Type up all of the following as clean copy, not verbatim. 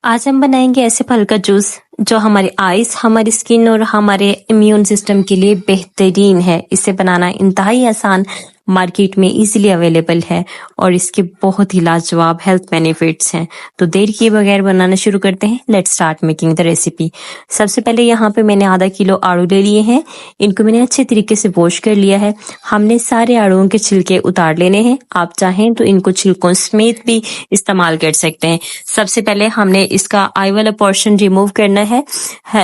आज हम बनाएंगे ऐसे फल का जूस जो हमारे आइज, हमारी स्किन और हमारे इम्यून सिस्टम के लिए बेहतरीन है। इसे बनाना इंतहाई आसान, मार्केट में इजीली अवेलेबल है और इसके बहुत ही लाजवाब हेल्थ बेनिफिट्स हैं। तो देर किए बगैर बनाना शुरू करते हैं। Let's start making the recipe. सबसे पहले यहाँ पे मैंने आधा किलो आड़ू ले लिए हैं। इनको मैंने अच्छे तरीके से वॉश कर लिया है। हमने सारे आड़ूओं के छिलके उतार लेने हैं। आप चाहें तो इनको छिलकों समेत भी इस्तेमाल कर सकते हैं। सबसे पहले हमने इसका आई वाला पोर्शन रिमूव करना है।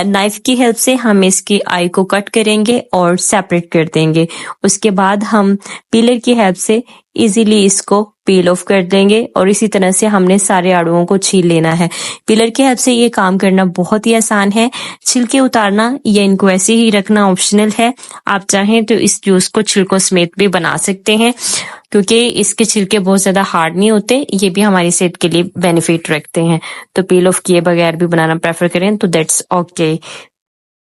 नाइफ की हेल्प से हम इसकी आई को कट करेंगे और सेपरेट कर देंगे। उसके बाद हम पीलर की हेल्प से इजीली इसको पील ऑफ कर देंगे और इसी तरह से हमने सारे आड़ुओं को छील लेना है। पीलर की हेल्प से ये काम करना बहुत ही आसान है। छिलके उतारना या इनको ऐसे ही रखना ऑप्शनल है। आप चाहें तो इस जूस को छिलकों समेत भी बना सकते हैं, क्योंकि इसके छिलके बहुत ज्यादा हार्ड नहीं होते। ये भी हमारी सेहत के लिए बेनिफिट रखते हैं। तो पील ऑफ किए बगैर भी बनाना प्रेफर करें तो दैट्स ओके।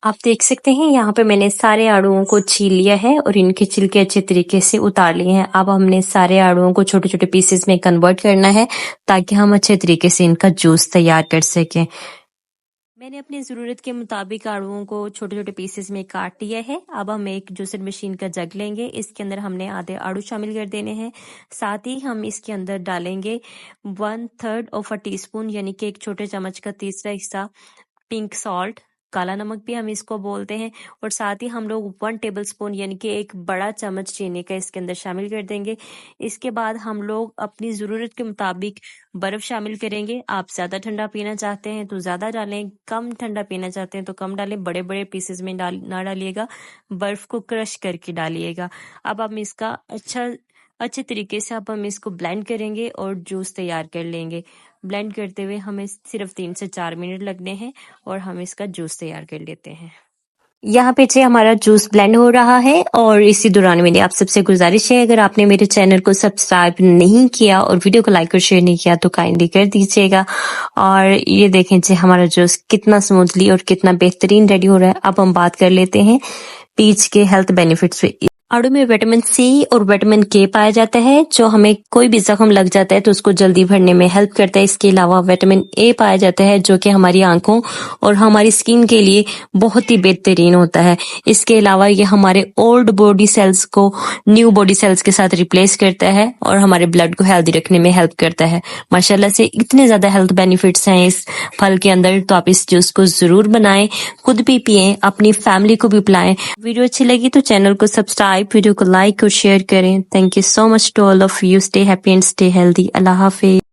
आप देख सकते हैं यहाँ पे मैंने सारे आड़ुओं को छील लिया है और इनके छिलके अच्छे तरीके से उतार लिए हैं। अब हमने सारे आड़ुओं को छोटे छोटे पीसेस में कन्वर्ट करना है ताकि हम अच्छे तरीके से इनका जूस तैयार कर सकें। मैंने अपनी ज़रूरत के मुताबिक आड़ुओं को छोटे छोटे पीसेस में काट लिया है। अब हम एक जूसर मशीन का जग लेंगे। इसके अंदर हमने आधे आड़ू शामिल कर देने हैं। साथ ही हम इसके अंदर डालेंगे 1/3 ऑफ अ टीस्पून यानी कि एक छोटे चम्मच का तीसरा हिस्सा पिंक सॉल्ट, काला नमक भी हम इसको बोलते हैं। और साथ ही हम लोग 1 टेबल स्पून यानी कि एक बड़ा चम्मच चीनी का इसके अंदर शामिल कर देंगे। इसके बाद हम लोग अपनी ज़रूरत के मुताबिक बर्फ शामिल करेंगे। आप ज़्यादा ठंडा पीना चाहते हैं तो ज़्यादा डालें, कम ठंडा पीना चाहते हैं तो कम डालें। बड़े बड़े पीसेस में ना डालिएगा, बर्फ को क्रश करके डालिएगा। अब हम इसका अच्छे तरीके से अब हम इसको ब्लेंड करेंगे और जूस तैयार कर लेंगे। ब्लेंड करते हुए हमें सिर्फ 3 से 4 मिनट लगने हैं और हम इसका जूस तैयार कर लेते हैं। यहाँ पीछे हमारा जूस ब्लेंड हो रहा है और इसी दौरान मेरी आप सबसे गुजारिश है, अगर आपने मेरे चैनल को सब्सक्राइब नहीं किया और वीडियो को लाइक और शेयर नहीं किया तो काइंडली कर दीजिएगा। और ये देखें जी हमारा जूस कितना स्मूथली और कितना बेहतरीन रेडी हो रहा है। अब हम बात कर लेते हैं पीच के हेल्थ बेनिफिट्स पे। आड़ू में विटामिन सी और विटामिन के पाया जाता है, जो हमें कोई भी जख्म लग जाता है तो उसको जल्दी भरने में हेल्प करता है। इसके अलावा विटामिन ए पाया जाता है, जो कि हमारी आंखों और हमारी स्किन के लिए बहुत ही बेहतरीन होता है। इसके अलावा ये हमारे ओल्ड बॉडी सेल्स को न्यू बॉडी सेल्स के साथ रिप्लेस करता है और हमारे ब्लड को हेल्दी रखने में हेल्प करता है। माशाल्लाह से इतने ज्यादा हेल्थ बेनिफिट्स हैं इस फल के अंदर, तो आप इस जूस को जरूर बनाएं, खुद भी पिएं, अपनी फैमिली को भी पिलाएं। वीडियो अच्छी लगी तो चैनल को सब्सक्राइब, वीडियो को लाइक और शेयर करें। Thank you so much to all of you. Stay happy and stay healthy. अल्लाह हाफिज।